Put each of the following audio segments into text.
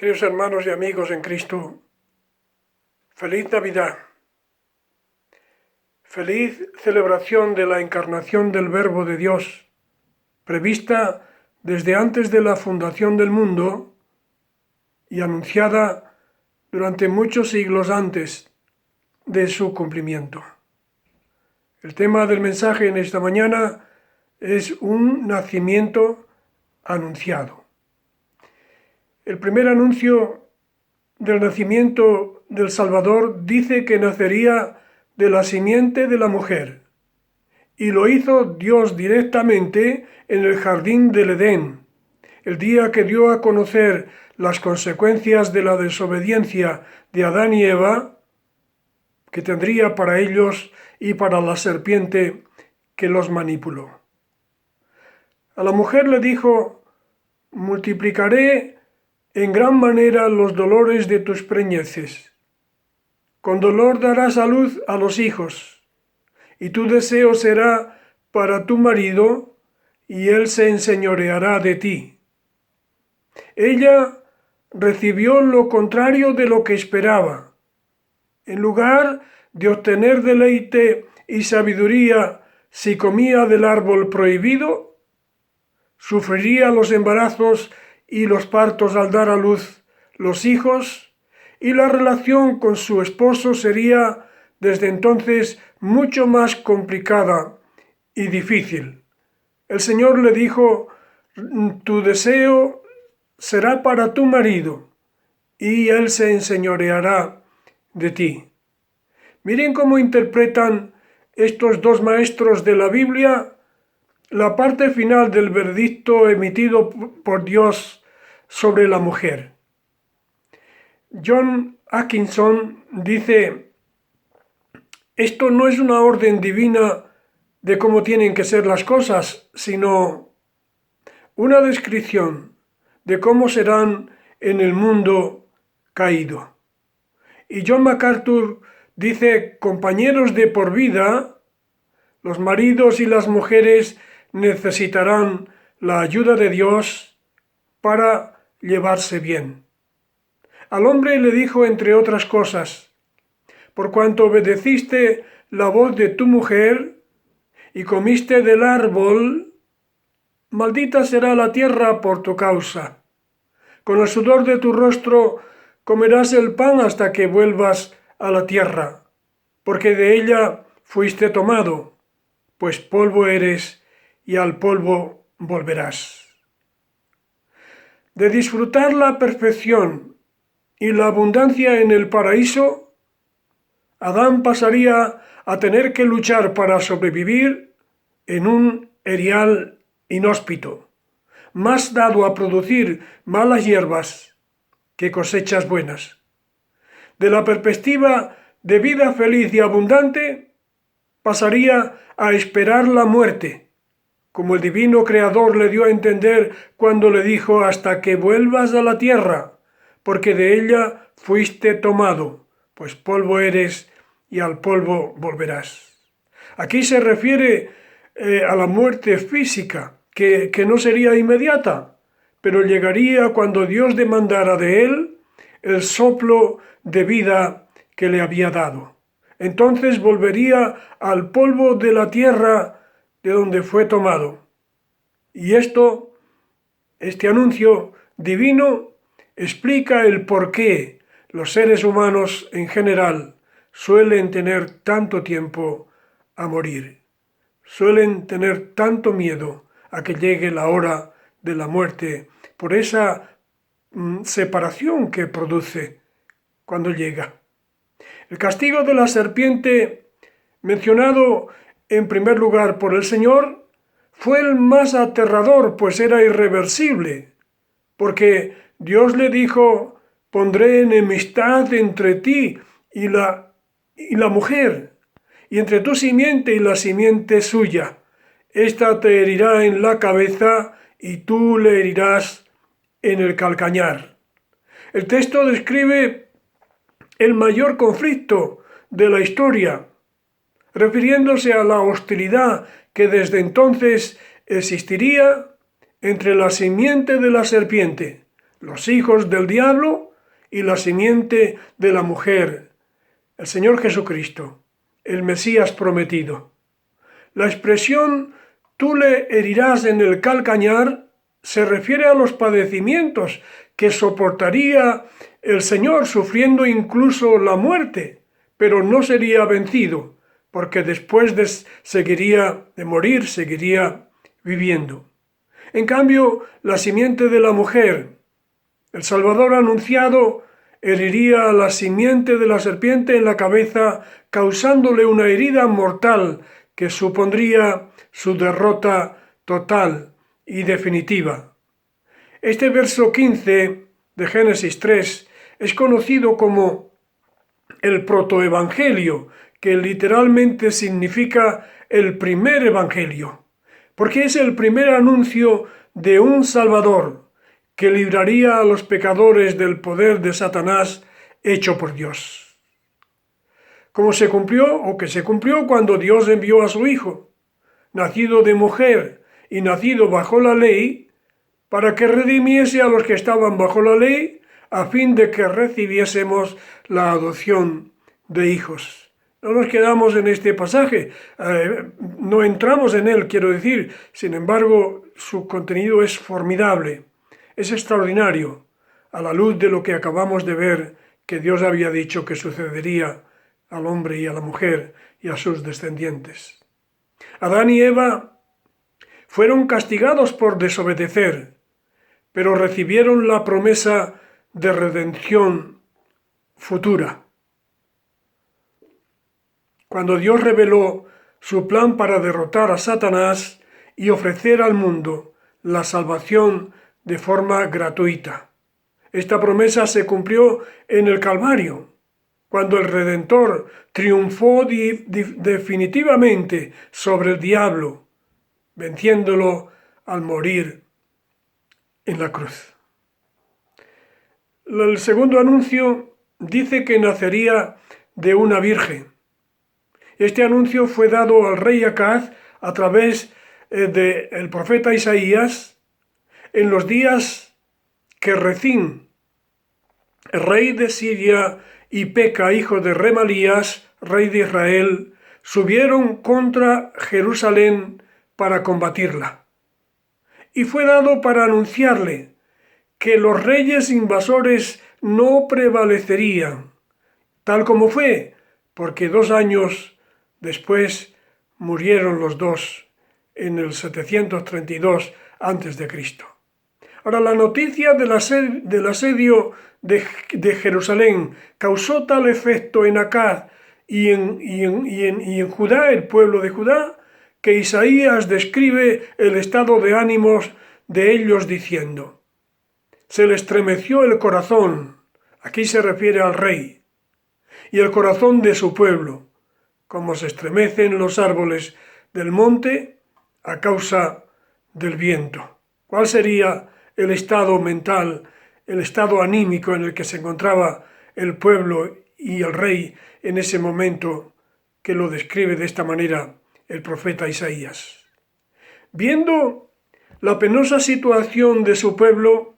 Queridos hermanos y amigos en Cristo, feliz Navidad, feliz celebración de la encarnación del Verbo de Dios, prevista desde antes de la fundación del mundo y anunciada durante muchos siglos antes de su cumplimiento. El tema del mensaje en esta mañana es un nacimiento anunciado. El primer anuncio del nacimiento del Salvador dice que nacería de la simiente de la mujer, y lo hizo Dios directamente en el jardín del Edén, el día que dio a conocer las consecuencias de la desobediencia de Adán y Eva, que tendría para ellos y para la serpiente que los manipuló. A la mujer le dijo: multiplicaré en gran manera los dolores de tus preñeces. Con dolor darás a luz a los hijos, y tu deseo será para tu marido, y él se enseñoreará de ti. Ella recibió lo contrario de lo que esperaba. En lugar de obtener deleite y sabiduría si comía del árbol prohibido, sufriría los embarazos y los partos al dar a luz los hijos, y la relación con su esposo sería desde entonces mucho más complicada y difícil. El Señor le dijo: tu deseo será para tu marido, y él se enseñoreará de ti. Miren cómo interpretan estos dos maestros de la Biblia la parte final del veredicto emitido por Dios sobre la mujer. John Atkinson dice: esto no es una orden divina de cómo tienen que ser las cosas, sino una descripción de cómo serán en el mundo caído. Y John MacArthur dice: compañeros de por vida, los maridos y las mujeres necesitarán la ayuda de Dios para llevarse bien. Al hombre le dijo, entre otras cosas: por cuanto obedeciste la voz de tu mujer y comiste del árbol, maldita será la tierra por tu causa. Con el sudor de tu rostro comerás el pan hasta que vuelvas a la tierra, porque de ella fuiste tomado, pues polvo eres y al polvo volverás. De disfrutar la perfección y la abundancia en el paraíso, Adán pasaría a tener que luchar para sobrevivir en un erial inhóspito, más dado a producir malas hierbas que cosechas buenas. De la perspectiva de vida feliz y abundante, pasaría a esperar la muerte, como el divino Creador le dio a entender cuando le dijo: hasta que vuelvas a la tierra, porque de ella fuiste tomado, pues polvo eres y al polvo volverás. Aquí se refiere a la muerte física, que no sería inmediata, pero llegaría cuando Dios demandara de él el soplo de vida que le había dado. Entonces volvería al polvo de la tierra de donde fue tomado. Y este anuncio divino explica el por qué los seres humanos en general suelen tener tanto tiempo a morir. Suelen tener tanto miedo a que llegue la hora de la muerte por esa separación que produce cuando llega. El castigo de la serpiente, mencionado en primer lugar por el Señor, fue el más aterrador, pues era irreversible, porque Dios le dijo: pondré enemistad entre ti y la mujer, y entre tu simiente y la simiente suya. Esta te herirá en la cabeza y tú le herirás en el calcañar. El texto describe el mayor conflicto de la historia, refiriéndose a la hostilidad que desde entonces existiría entre la simiente de la serpiente, los hijos del diablo y la simiente de la mujer, el Señor Jesucristo, el Mesías prometido. La expresión «tú le herirás en el calcañar» se refiere a los padecimientos que soportaría el Señor, sufriendo incluso la muerte, pero no sería vencido, porque después de morir, seguiría viviendo. En cambio, la simiente de la mujer, el Salvador anunciado, heriría a la simiente de la serpiente en la cabeza, causándole una herida mortal que supondría su derrota total y definitiva. Este verso 15 de Génesis 3 es conocido como el protoevangelio, que literalmente significa el primer evangelio, porque es el primer anuncio de un Salvador que libraría a los pecadores del poder de Satanás hecho por Dios. Como se cumplió cuando Dios envió a su Hijo, nacido de mujer y nacido bajo la ley, para que redimiese a los que estaban bajo la ley, a fin de que recibiésemos la adopción de hijos. No nos quedamos en este pasaje, no entramos en él, quiero decir. Sin embargo, su contenido es formidable, es extraordinario, a la luz de lo que acabamos de ver que Dios había dicho que sucedería al hombre y a la mujer y a sus descendientes. Adán y Eva fueron castigados por desobedecer, pero recibieron la promesa de redención futura. Cuando Dios reveló su plan para derrotar a Satanás y ofrecer al mundo la salvación de forma gratuita. Esta promesa se cumplió en el Calvario, cuando el Redentor triunfó definitivamente sobre el diablo, venciéndolo al morir en la cruz. El segundo anuncio dice que nacería de una virgen. Este anuncio fue dado al rey Acaz a través del profeta Isaías en los días que Rezín, rey de Siria, y Peca, hijo de Remalías, rey de Israel, subieron contra Jerusalén para combatirla. Y fue dado para anunciarle que los reyes invasores no prevalecerían, tal como fue, porque 2 años después murieron los dos en el 732 a.C. Ahora, la noticia del asedio de Jerusalén causó tal efecto en Acaz y en Judá, el pueblo de Judá, que Isaías describe el estado de ánimos de ellos diciendo: se le estremeció el corazón, aquí se refiere al rey, y el corazón de su pueblo, como se estremecen los árboles del monte a causa del viento. ¿Cuál sería el estado mental, el estado anímico en el que se encontraba el pueblo y el rey en ese momento que lo describe de esta manera el profeta Isaías? Viendo la penosa situación de su pueblo,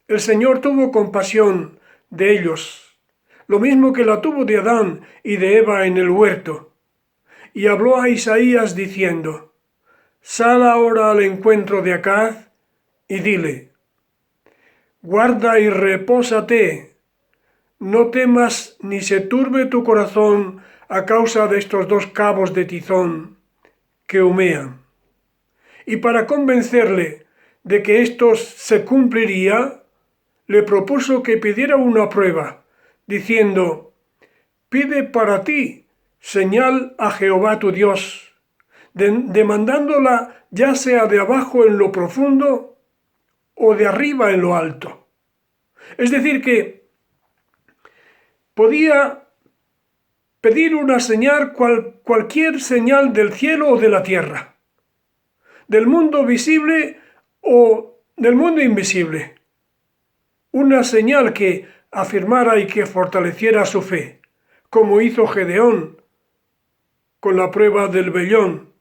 el Señor tuvo compasión de ellos, lo mismo que la tuvo de Adán y de Eva en el huerto, y habló a Isaías diciendo: sal ahora al encuentro de Acaz y dile: guarda y repósate, no temas ni se turbe tu corazón a causa de estos 2 cabos de tizón que humean. Y para convencerle de que esto se cumpliría, le propuso que pidiera una prueba, diciendo: pide para ti señal a Jehová tu Dios, demandándola ya sea de abajo en lo profundo o de arriba en lo alto. Es decir, que podía pedir una señal, cualquier señal del cielo o de la tierra, del mundo visible o del mundo invisible. Una señal que afirmara y que fortaleciera su fe, como hizo Gedeón con la prueba del vellón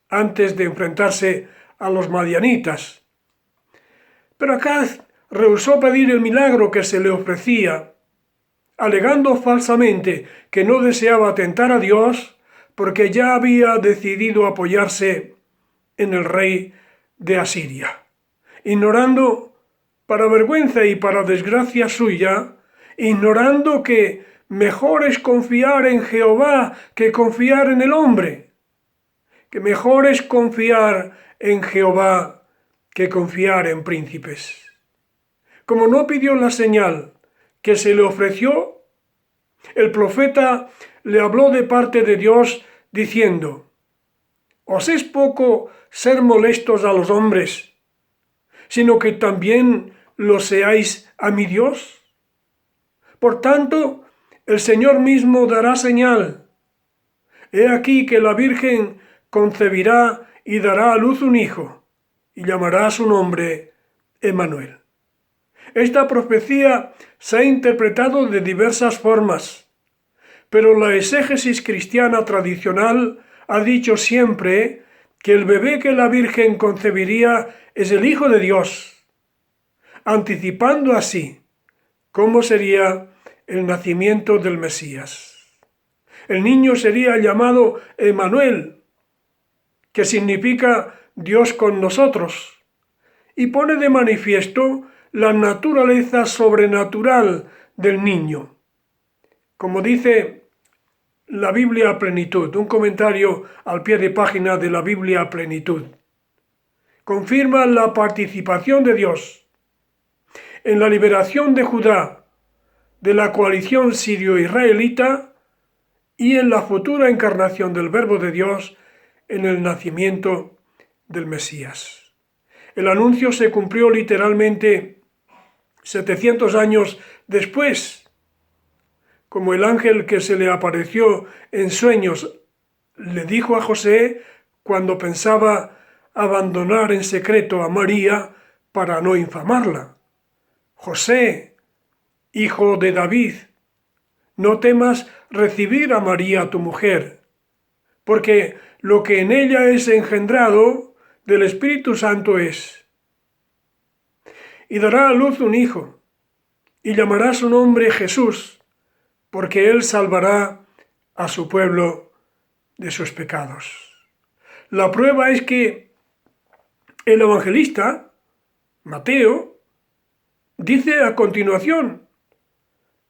antes de enfrentarse a los madianitas. Pero Acaz rehusó pedir el milagro que se le ofrecía, alegando falsamente que no deseaba tentar a Dios porque ya había decidido apoyarse en el rey de Asiria, ignorando, para vergüenza y para desgracia suya, ignorando que mejor es confiar en Jehová que confiar en el hombre, que mejor es confiar en Jehová que confiar en príncipes. Como no pidió la señal que se le ofreció, el profeta le habló de parte de Dios diciendo: «¿Os es poco ser molestos a los hombres, sino que también lo seáis a mi Dios? Por tanto, el Señor mismo dará señal. He aquí que la Virgen concebirá y dará a luz un hijo, y llamará su nombre Emmanuel». Esta profecía se ha interpretado de diversas formas, pero la exégesis cristiana tradicional ha dicho siempre que el bebé que la Virgen concebiría es el Hijo de Dios, anticipando así cómo sería el nacimiento del Mesías. El niño sería llamado Emmanuel, que significa Dios con nosotros, y pone de manifiesto la naturaleza sobrenatural del niño. Como dice la Biblia a Plenitud, un comentario al pie de página de la Biblia a Plenitud, confirma la participación de Dios en la liberación de Judá de la coalición sirio-israelita y en la futura encarnación del Verbo de Dios en el nacimiento del Mesías. El anuncio se cumplió literalmente 700 años después, como el ángel que se le apareció en sueños le dijo a José cuando pensaba abandonar en secreto a María para no infamarla: «José, hijo de David, no temas recibir a María tu mujer, porque lo que en ella es engendrado del Espíritu Santo es. Y dará a luz un hijo, y llamará su nombre Jesús, porque él salvará a su pueblo de sus pecados». La prueba es que el evangelista, Mateo, dice a continuación: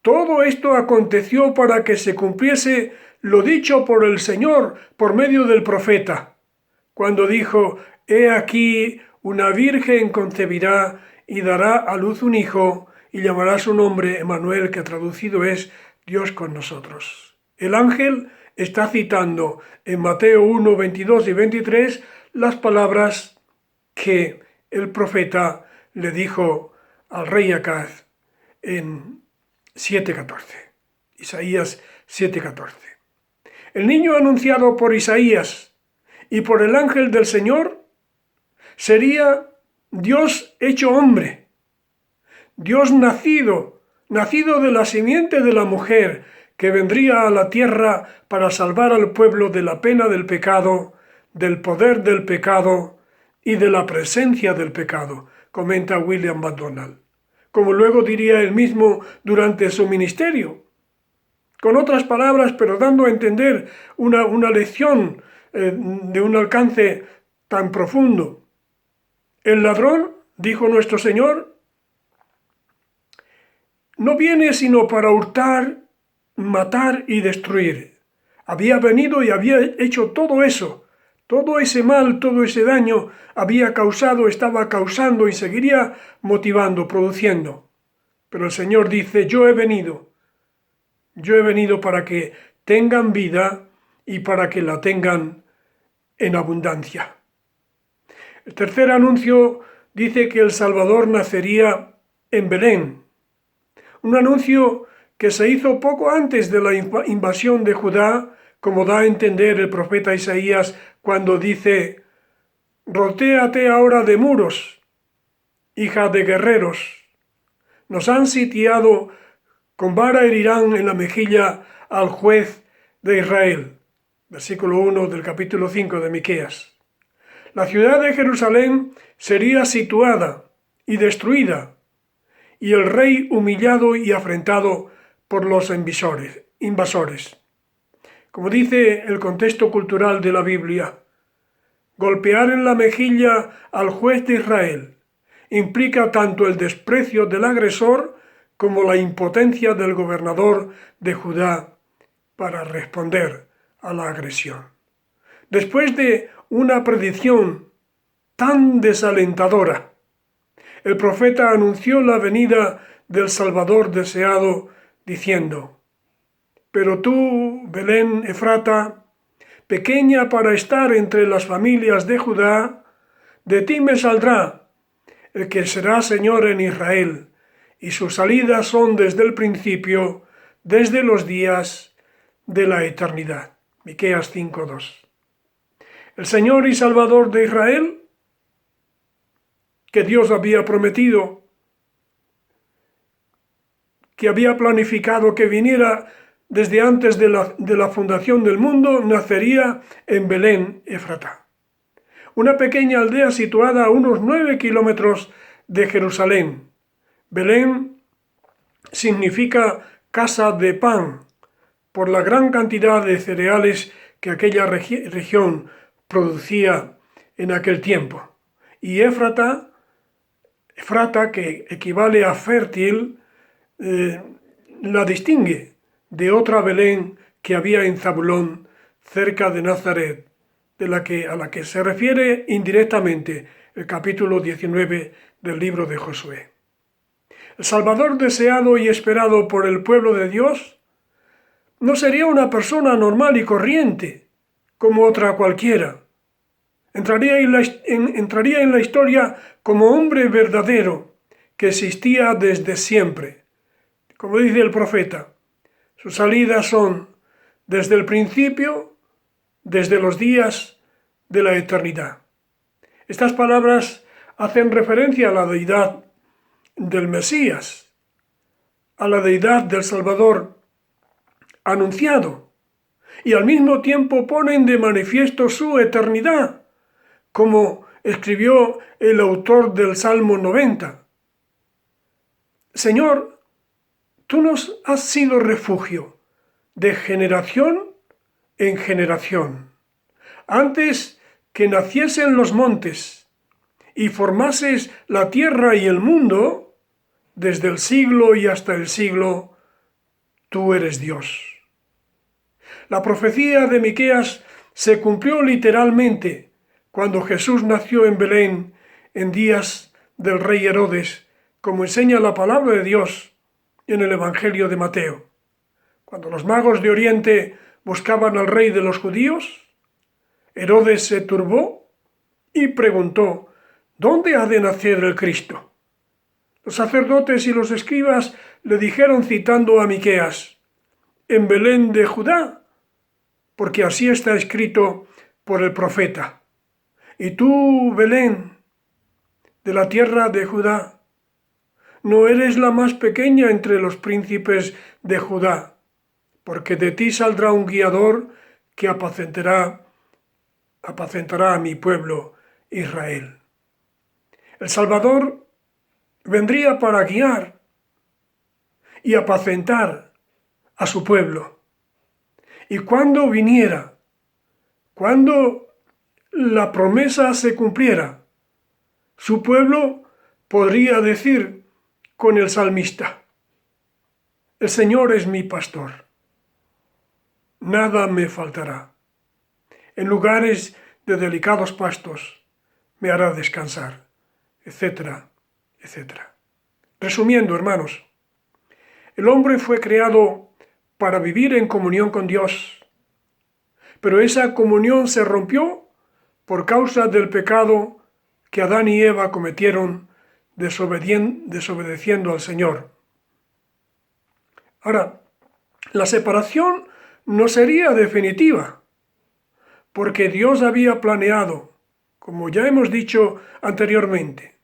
«Todo esto aconteció para que se cumpliese lo dicho por el Señor por medio del profeta, cuando dijo: He aquí una virgen concebirá y dará a luz un hijo, y llamará su nombre Emmanuel», que traducido es Dios con nosotros. El ángel está citando en Mateo 1, 22 y 23 las palabras que el profeta le dijo al rey Acaz en 7:14. Isaías 7:14. El niño anunciado por Isaías y por el ángel del Señor sería Dios hecho hombre, Dios nacido de la simiente de la mujer, que vendría a la tierra para salvar al pueblo de la pena del pecado, del poder del pecado y de la presencia del pecado, comenta William MacDonald, como luego diría él mismo durante su ministerio. Con otras palabras, pero dando a entender una lección de un alcance tan profundo. El ladrón, dijo nuestro Señor, no viene sino para hurtar, matar y destruir. Había venido y había hecho todo eso, todo ese mal, todo ese daño había causado, estaba causando y seguiría motivando, produciendo. Pero el Señor dice: yo he venido para que tengan vida y para que la tengan en abundancia. El tercer anuncio dice que el Salvador nacería en Belén. Un anuncio que se hizo poco antes de la invasión de Judá, como da a entender el profeta Isaías cuando dice: «Rotéate ahora de muros, hija de guerreros. Nos han sitiado, con vara herirán en la mejilla al juez de Israel». Versículo 1 del capítulo 5 de Miqueas. La ciudad de Jerusalén sería situada y destruida, y el rey humillado y afrentado por los invasores. Como dice el contexto cultural de la Biblia, golpear en la mejilla al juez de Israel implica tanto el desprecio del agresor como la impotencia del gobernador de Judá para responder a la agresión. Después de una predicción tan desalentadora, el profeta anunció la venida del Salvador deseado, diciendo: «Pero tú, Belén Efrata, pequeña para estar entre las familias de Judá, de ti me saldrá el que será Señor en Israel, y sus salidas son desde el principio, desde los días de la eternidad». Miqueas 5:2. El Señor y Salvador de Israel, que Dios había prometido, que había planificado que viniera desde antes de la fundación del mundo, nacería en Belén Efrata, una pequeña aldea situada a unos 9 kilómetros de Jerusalén. Belén significa casa de pan, por la gran cantidad de cereales que aquella región producía en aquel tiempo. Y Efrata, que equivale a fértil, la distingue de otra Belén que había en Zabulón, cerca de Nazaret, a la que se refiere indirectamente el capítulo 19 del libro de Josué. El Salvador deseado y esperado por el pueblo de Dios no sería una persona normal y corriente, como otra cualquiera. Entraría en la historia como hombre verdadero que existía desde siempre. Como dice el profeta, sus salidas son desde el principio, desde los días de la eternidad. Estas palabras hacen referencia a la deidad del Mesías, a la deidad del Salvador anunciado, y al mismo tiempo ponen de manifiesto su eternidad, como escribió el autor del Salmo 90. Señor, tú nos has sido refugio de generación en generación. Antes que naciesen los montes y formases la tierra y el mundo, desde el siglo y hasta el siglo, tú eres Dios. La profecía de Miqueas se cumplió literalmente cuando Jesús nació en Belén en días del rey Herodes, como enseña la palabra de Dios en el Evangelio de Mateo. Cuando los magos de Oriente buscaban al rey de los judíos, Herodes se turbó y preguntó: ¿dónde ha de nacer el Cristo? Los sacerdotes y los escribas le dijeron, citando a Miqueas: en Belén de Judá, porque así está escrito por el profeta. Y tú, Belén, de la tierra de Judá, no eres la más pequeña entre los príncipes de Judá, porque de ti saldrá un guiador que apacentará a mi pueblo Israel. El Salvador vendría para guiar y apacentar a su pueblo. Y cuando viniera, cuando la promesa se cumpliera, su pueblo podría decir con el salmista: el Señor es mi pastor, nada me faltará. En lugares de delicados pastos me hará descansar, etcétera, etcétera. Resumiendo, hermanos, el hombre fue creado para vivir en comunión con Dios, pero esa comunión se rompió por causa del pecado que Adán y Eva cometieron desobedeciendo al Señor. Ahora, la separación no sería definitiva, porque Dios había planeado, como ya hemos dicho anteriormente,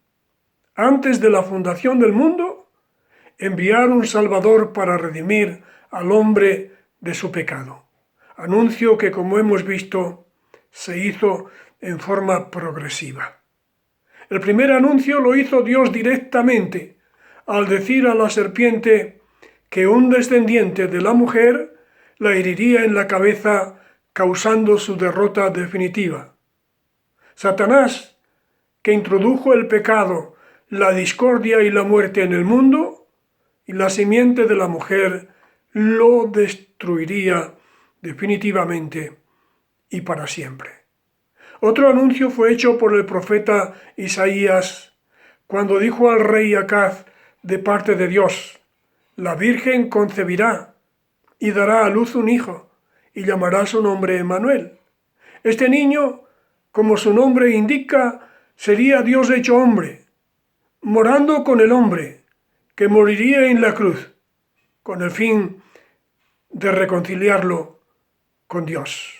antes de la fundación del mundo, enviar un Salvador para redimir al hombre de su pecado. Anuncio que, como hemos visto, se hizo en forma progresiva. El primer anuncio lo hizo Dios directamente al decir a la serpiente que un descendiente de la mujer la heriría en la cabeza, causando su derrota definitiva. Satanás, que introdujo el pecado, la discordia y la muerte en el mundo, y la simiente de la mujer lo destruiría definitivamente y para siempre. Otro anuncio fue hecho por el profeta Isaías cuando dijo al rey Acaz de parte de Dios: la Virgen concebirá y dará a luz un hijo y llamará su nombre Emmanuel. Este niño, como su nombre indica, sería Dios hecho hombre, morando con el hombre, que moriría en la cruz, con el fin de reconciliarlo con Dios.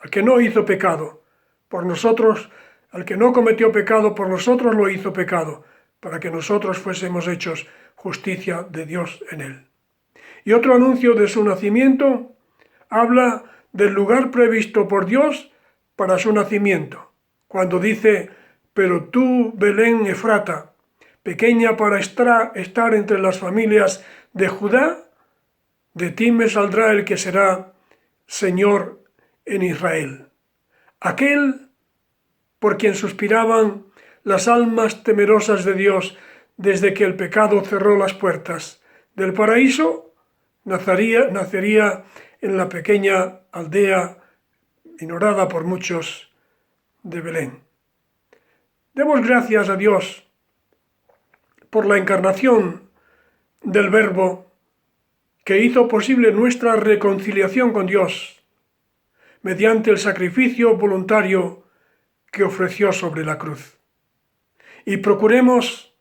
Al que no hizo pecado por nosotros, al que no cometió pecado por nosotros, lo hizo pecado, para que nosotros fuésemos hechos justicia de Dios en él. Y otro anuncio de su nacimiento habla del lugar previsto por Dios para su nacimiento, cuando dice: pero tú, Belén Efrata, pequeña para estar entre las familias de Judá, de ti me saldrá el que será Señor en Israel. Aquel por quien suspiraban las almas temerosas de Dios desde que el pecado cerró las puertas del paraíso, nacería en la pequeña aldea ignorada por muchos de Belén. Demos gracias a Dios por la encarnación del Verbo que hizo posible nuestra reconciliación con Dios mediante el sacrificio voluntario que ofreció sobre la cruz. Y procuremos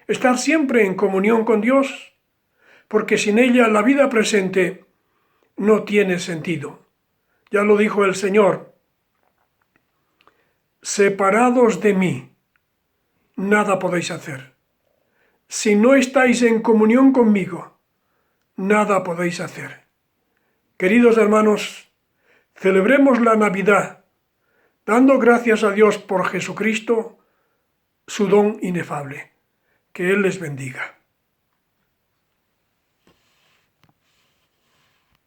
estar siempre en comunión con Dios, porque sin ella la vida presente no tiene sentido. Ya lo dijo el Señor: separados de mí, nada podéis hacer. Si no estáis en comunión conmigo, nada podéis hacer. Queridos hermanos, celebremos la Navidad, dando gracias a Dios por Jesucristo, su don inefable. Que Él les bendiga.